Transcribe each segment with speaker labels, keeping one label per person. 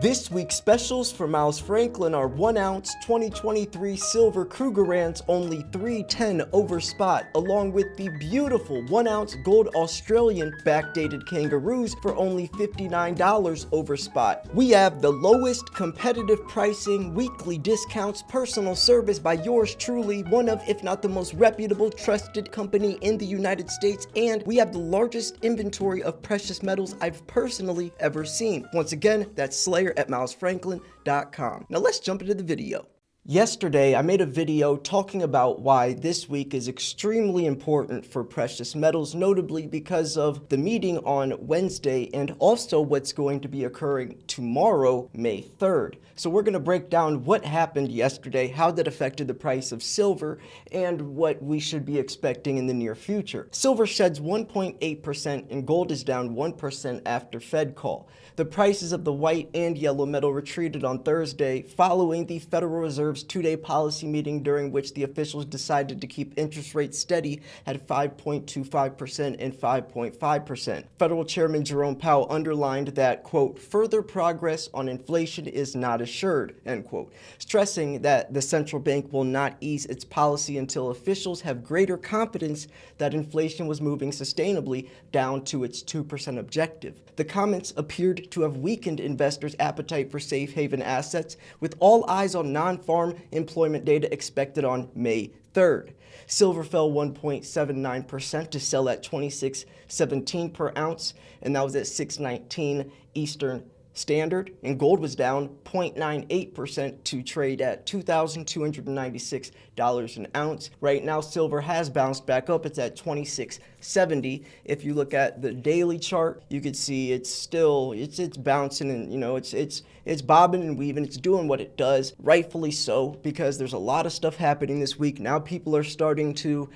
Speaker 1: This week's specials for Miles Franklin are 1 ounce 2023 silver Krugerrands only $3.10 over spot, along with the beautiful 1 ounce gold Australian backdated kangaroos for only $59 over spot. We have the lowest competitive pricing, weekly discounts, personal service by yours truly, one of, if not the most reputable, trusted company in the United States, and we have the largest inventory of precious metals I've personally ever seen. Once again, that's Slayer at milesfranklin.com. Now let's jump into the video. Yesterday, I made a video talking about why this week is extremely important for precious metals, notably because of the meeting on Wednesday and also what's going to be occurring tomorrow, May 3rd. So we're going to break down what happened yesterday, how that affected the price of silver, and what we should be expecting in the near future. Silver sheds 1.8% and gold is down 1% after Fed call. The prices of the white and yellow metal retreated on Thursday following the Federal Reserve's two-day policy meeting, during which the officials decided to keep interest rates steady at 5.25% and 5.5%. Federal Chairman Jerome Powell underlined that, quote, further progress on inflation is not assured, end quote, stressing that the central bank will not ease its policy until officials have greater confidence that inflation was moving sustainably down to its 2% objective. The comments appeared to have weakened investors' appetite for safe haven assets, with all eyes on non-farm employment data expected on May 3rd. Silver fell 1.79% to sell at $26.17 per ounce, and that was at 6:19 Eastern Standard, and gold was down 0.98% to trade at $2,296 an ounce. Right now, silver has bounced back up. It's at $26.70. If you look at the daily chart, you can see it's still it's bouncing, and it's bobbing and weaving. It's doing what it does, rightfully so, because there's a lot of stuff happening this week. Now people are starting to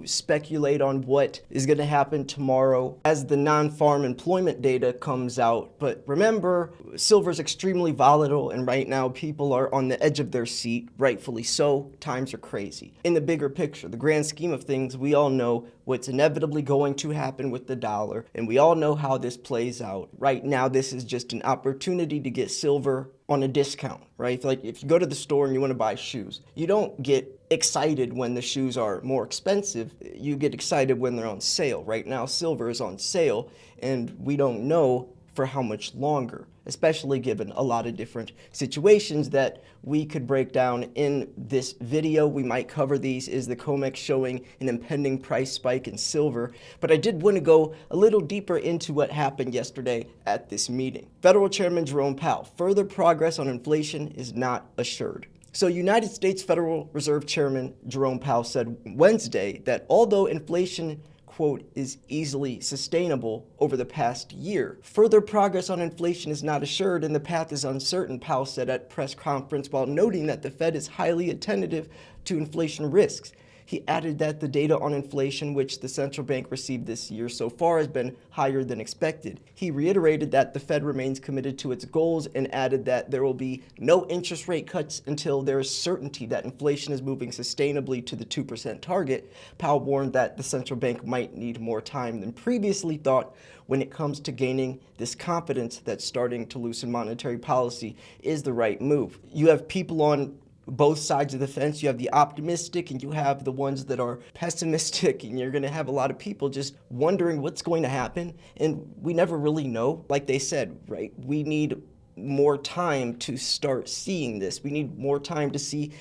Speaker 1: speculate on what is going to happen tomorrow as the non-farm employment data comes out. But remember, silver is extremely volatile, and right now people are on the edge of their seat, rightfully so. Times are crazy. In the bigger picture, the grand scheme of things, we all know what's inevitably going to happen with the dollar, and we all know how this plays out. Right now, this is just an opportunity to get silver on a discount, right? Like if you go to the store and you want to buy shoes, you don't get excited when the shoes are more expensive. You get excited when they're on sale. Right now, silver is on sale, and we don't know for how much longer, especially given a lot of different situations that we could break down in this video. We might cover these. Is the COMEX showing an impending price spike in silver? But I did want to go a little deeper into what happened yesterday at this meeting. Federal Chairman Jerome Powell, further progress on inflation is not assured. So United States Federal Reserve Chairman Jerome Powell said Wednesday that although inflation, quote, is easily sustainable over the past year, further progress on inflation is not assured and the path is uncertain, Powell said at press conference, while noting that the Fed is highly attentive to inflation risks. He added that the data on inflation, which the central bank received this year so far, has been higher than expected. He reiterated that the Fed remains committed to its goals and added that there will be no interest rate cuts until there is certainty that inflation is moving sustainably to the 2% target. Powell warned that the central bank might need more time than previously thought when it comes to gaining this confidence that starting to loosen monetary policy is the right move. You have people on both sides of the fence. You have the optimistic and you have the ones that are pessimistic, and you're going to have a lot of people just wondering what's going to happen, and we never really know. Like they said, right, we need more time to start seeing this. We need more time to see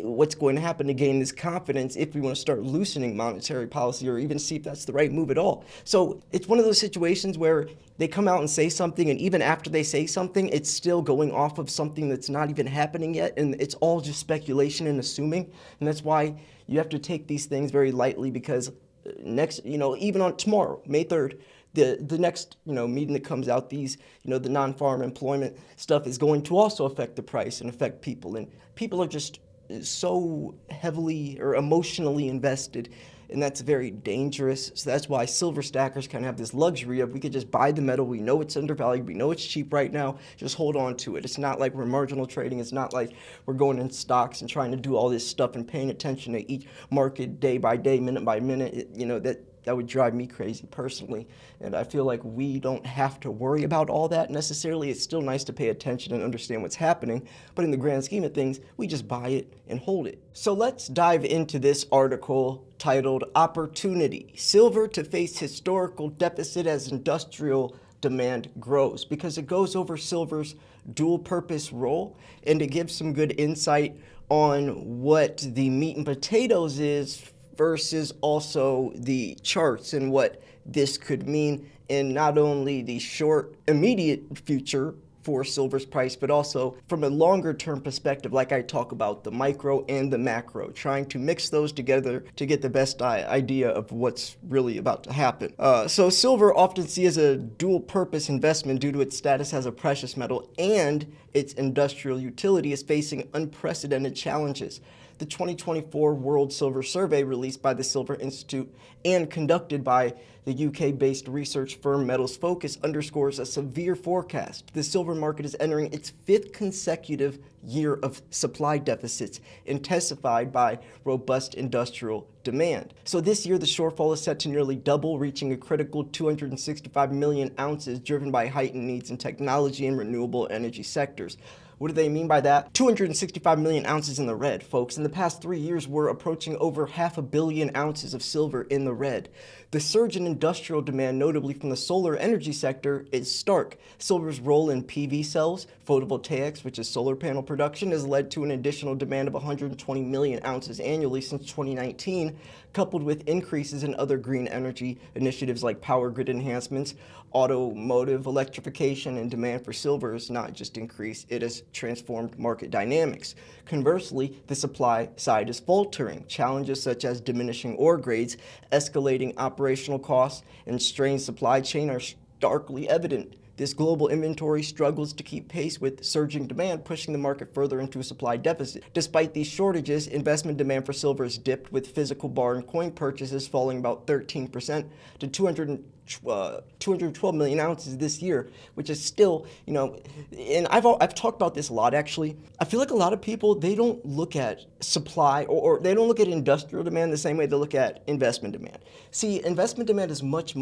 Speaker 1: what's going to happen to gain this confidence if we want to start loosening monetary policy, or even see if that's the right move at all. So it's one of those situations where they come out and say something, and even after they say something, it's still going off of something that's not even happening yet, and it's all just speculation and assuming. And that's why you have to take these things very lightly, because next, even on tomorrow, May 3rd, the next, meeting that comes out, these, the non-farm employment stuff is going to also affect the price and affect people. And people are just so heavily or emotionally invested, and that's very dangerous. So that's why silver stackers kind of have this luxury of, we could just buy the metal. We know it's undervalued. We know it's cheap right now. Just hold on to it. It's not like we're marginal trading. It's not like we're going in stocks and trying to do all this stuff and paying attention to each market day by day, minute by minute. That would drive me crazy personally. And I feel like we don't have to worry about all that necessarily. It's still nice to pay attention and understand what's happening. But in the grand scheme of things, we just buy it and hold it. So let's dive into this article titled Opportunity: Silver to Face Historical Deficit as Industrial Demand Grows, because it goes over silver's dual purpose role and it gives some good insight on what the meat and potatoes is versus also the charts and what this could mean in not only the short immediate future for silver's price, but also from a longer term perspective, like I talk about the micro and the macro, trying to mix those together to get the best idea of what's really about to happen. So silver, often seen as a dual purpose investment due to its status as a precious metal and its industrial utility, is facing unprecedented challenges. The 2024 World Silver Survey, released by the Silver Institute and conducted by the UK-based research firm Metals Focus, underscores a severe forecast. The silver market is entering its 5th consecutive year of supply deficits, intensified by robust industrial demand. So this year, the shortfall is set to nearly double, reaching a critical 265 million ounces, driven by heightened needs in technology and renewable energy sectors. What do they mean by that? 265 million ounces in the red, folks. In the past 3 years, we're approaching over 500 million ounces of silver in the red. The surge in industrial demand, notably from the solar energy sector, is stark. Silver's role in PV cells, photovoltaics, which is solar panel production, has led to an additional demand of 120 million ounces annually since 2019, coupled with increases in other green energy initiatives like power grid enhancements. Automotive electrification and demand for silver has not just increased, it has transformed market dynamics. Conversely, the supply side is faltering. Challenges such as diminishing ore grades, escalating operational costs, and strained supply chain are starkly evident. This global inventory struggles to keep pace with surging demand, pushing the market further into a supply deficit. Despite these shortages, investment demand for silver has dipped, with physical bar and coin purchases falling about 13% to 212 million ounces this year, which is still, and I've talked about this a lot actually. I feel like a lot of people, they don't look at supply or they don't look at industrial demand the same way they look at investment demand. See, investment demand is much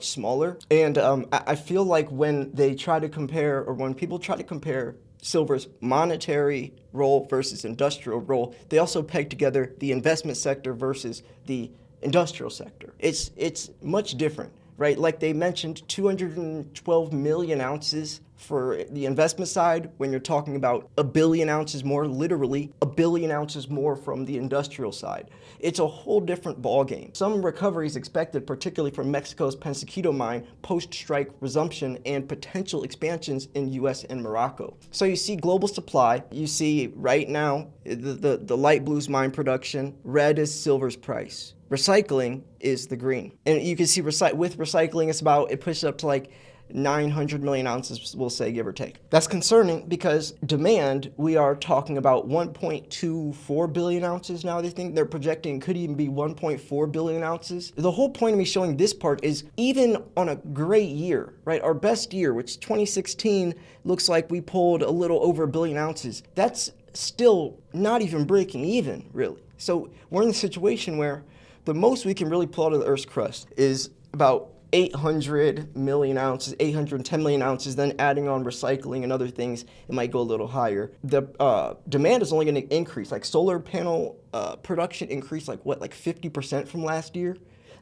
Speaker 1: smaller, and I feel like when they try to compare, or when people try to compare silver's monetary role versus industrial role, they also peg together the investment sector versus the industrial sector. It's much different, right? Like they mentioned, 212 million ounces for the investment side, when you're talking about a billion ounces more, literally a billion ounces more from the industrial side. It's a whole different ballgame. Some recovery is expected, particularly from Mexico's Pensaquito mine, post-strike resumption and potential expansions in US and Morocco. So you see global supply, you see right now the light blue's mine production, red is silver's price. Recycling is the green. And you can see with recycling, it pushes up to like 900 million ounces, we'll say, give or take. That's concerning because demand, we are talking about 1.24 billion ounces now. They think they're projecting could even be 1.4 billion ounces. The whole point of me showing this part is even on a great year, right? Our best year, which 2016, looks like we pulled a little over a billion ounces. That's still not even breaking even, really. So we're in a situation where the most we can really pull out of the Earth's crust is about 800 million ounces, 810 million ounces, then adding on recycling and other things, it might go a little higher. The demand is only going to increase, like solar panel production increased like 50% from last year.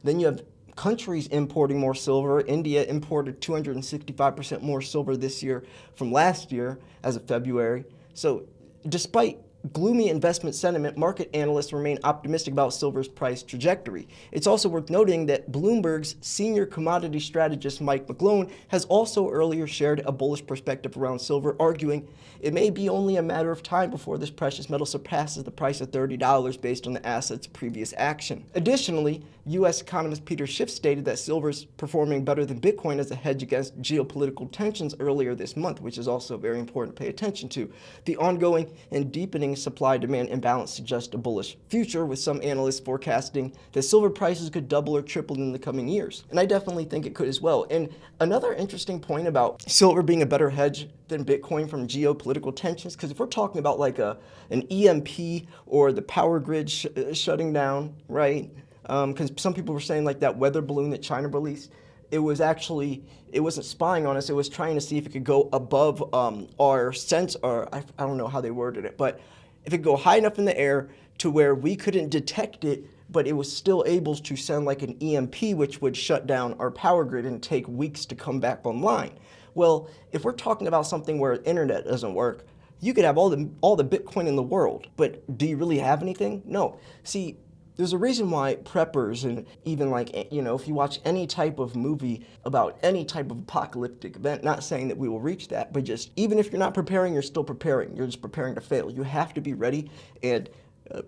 Speaker 1: Then you have countries importing more silver. India imported 265% more silver this year from last year as of February. So despite gloomy investment sentiment, market analysts remain optimistic about silver's price trajectory. It's also worth noting that Bloomberg's senior commodity strategist Mike McGlone has also earlier shared a bullish perspective around silver, arguing it may be only a matter of time before this precious metal surpasses the price of $30 based on the asset's previous action. Additionally, U.S. economist Peter Schiff stated that silver is performing better than Bitcoin as a hedge against geopolitical tensions earlier this month, which is also very important to pay attention to. The ongoing and deepening supply-demand imbalance suggests a bullish future, with some analysts forecasting that silver prices could double or triple in the coming years. And I definitely think it could as well. And another interesting point about silver being a better hedge than Bitcoin from geopolitical tensions, because if we're talking about like an EMP or the power grid shutting down, right? because some people were saying like that weather balloon that China released, it was actually, it wasn't spying on us. It was trying to see if it could go above our sense, or I don't know how they worded it, but if it could go high enough in the air to where we couldn't detect it, but it was still able to send like an EMP, which would shut down our power grid and take weeks to come back online. Well, if we're talking about something where internet doesn't work, you could have all the Bitcoin in the world, but do you really have anything? No. See, there's a reason why preppers, and even like, you know, if you watch any type of movie about any type of apocalyptic event, not saying that we will reach that, but just even if you're not preparing, you're still preparing. You're just preparing to fail. You have to be ready, and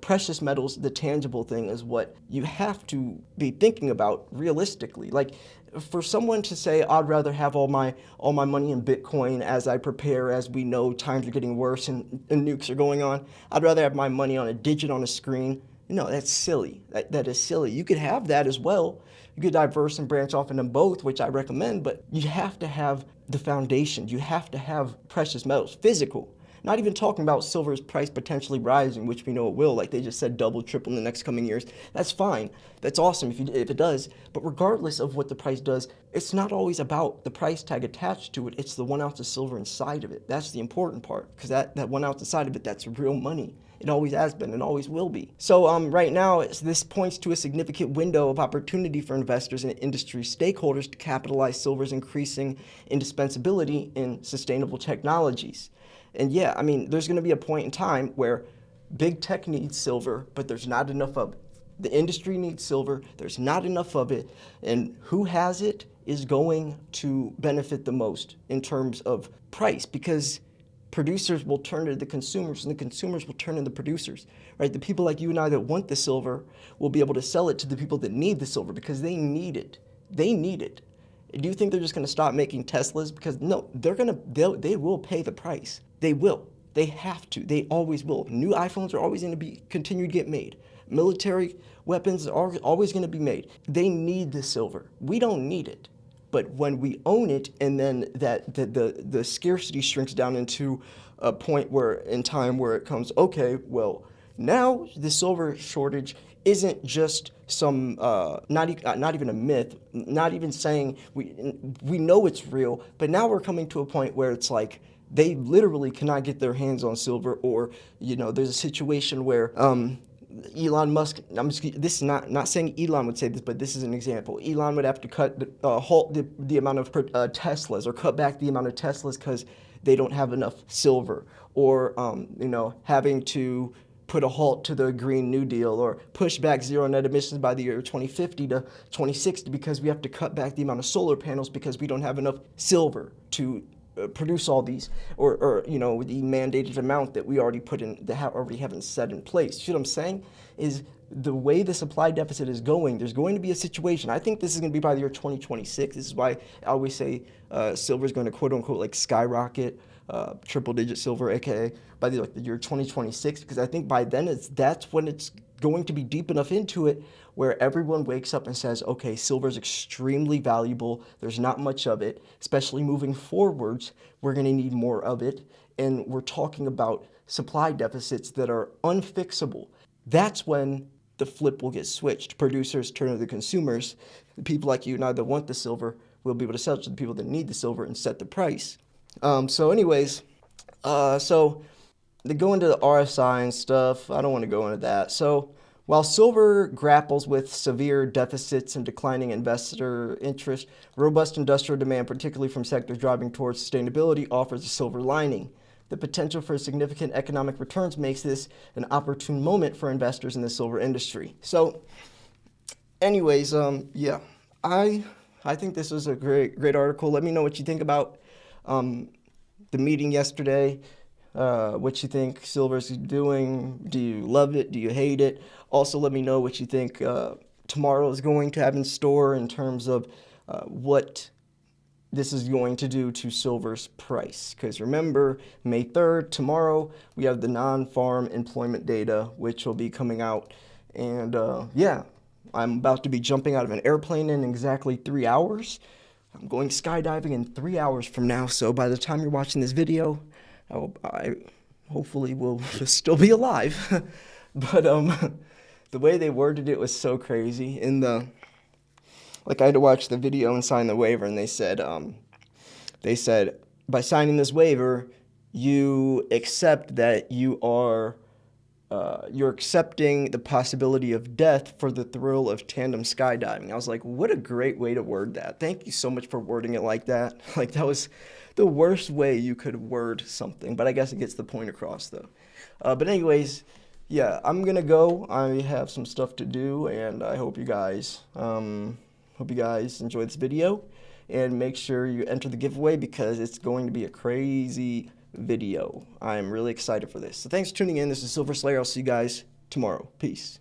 Speaker 1: precious metals, the tangible thing, is what you have to be thinking about realistically. Like, for someone to say, I'd rather have all my money in Bitcoin as I prepare, as we know times are getting worse and nukes are going on, I'd rather have my money on a digit on a screen. No, that's silly. That is silly. You could have that as well. You could diverse and branch off into both, which I recommend, but you have to have the foundation. You have to have precious metals, physical. Not even talking about silver's price potentially rising, which we know it will, like they just said, double, triple in the next coming years. That's fine. That's awesome if it does. But regardless of what the price does, it's not always about the price tag attached to it. It's the 1 ounce of silver inside of it. That's the important part, because that 1 ounce inside of it, that's real money. It always has been and always will be. So right now, this points to a significant window of opportunity for investors and industry stakeholders to capitalize silver's increasing indispensability in sustainable technologies. And yeah, I mean, there's going to be a point in time where big tech needs silver, but there's not enough of it. The industry needs silver, there's not enough of it, and who has it is going to benefit the most in terms of price, because producers will turn to the consumers, and the consumers will turn to the producers, right? The people like you and I that want the silver will be able to sell it to the people that need the silver because they need it. They need it. Do you think they're just going to stop making Teslas? Because no, they will pay the price. They will. They have to. They always will. New iPhones are always going to continue to get made. Military weapons are always going to be made. They need the silver. We don't need it. But when we own it, and then the scarcity shrinks down into a point where in time where it comes, okay, well, now the silver shortage isn't just some not even a myth, not even saying we know it's real, but now we're coming to a point where it's like they literally cannot get their hands on silver, or there's a situation where Elon Musk, this is not saying Elon would say this, but this is an example. Elon would have to halt the amount of Teslas, or cut back the amount of Teslas because they don't have enough silver, or having to put a halt to the Green New Deal, or push back zero net emissions by the year 2050 to 2060 because we have to cut back the amount of solar panels because we don't have enough silver to produce all these, or the mandated amount that we already put in, that already haven't set in place. See what I'm saying? Is the way the supply deficit is going, there's going to be a situation. I think this is going to be by the year 2026. This is why I always say silver is going to quote unquote like skyrocket, triple digit silver, aka by the year 2026, because I think by then that's when it's going to be deep enough into it where everyone wakes up and says, okay, silver is extremely valuable. There's not much of it, especially moving forwards. We're going to need more of it. And we're talking about supply deficits that are unfixable. That's when the flip will get switched. Producers turn to the consumers. The people like you and I that want the silver will be able to sell it to the people that need the silver and set the price. So anyways, so they go into the RSI and stuff. I don't want to go into that. So while silver grapples with severe deficits and declining investor interest, robust industrial demand, particularly from sectors driving towards sustainability, offers a silver lining. The potential for significant economic returns makes this an opportune moment for investors in the silver industry. So anyways, yeah, I think this was a great article. Let me know what you think about the meeting yesterday. What you think silver's doing. Do you love it? Do you hate it? Also, let me know what you think tomorrow is going to have in store in terms of what this is going to do to silver's price. Because remember, May 3rd, tomorrow, we have the non-farm employment data, which will be coming out. And yeah, I'm about to be jumping out of an airplane in exactly 3 hours. I'm going skydiving in 3 hours from now. So by the time you're watching this video, I hopefully will still be alive. But The way they worded it was so crazy. Like, I had to watch the video and sign the waiver, and they said, by signing this waiver, you accept that you're accepting the possibility of death for the thrill of tandem skydiving. I was like, what a great way to word that. Thank you so much for wording it like that. Like, that was the worst way you could word something, but I guess it gets the point across, though. But anyways, yeah, I'm gonna go. I have some stuff to do, and I hope you guys enjoy this video, and make sure you enter the giveaway because it's going to be a crazy video. I'm really excited for this. So thanks for tuning in. This is Silver Slayer. I'll see you guys tomorrow. Peace.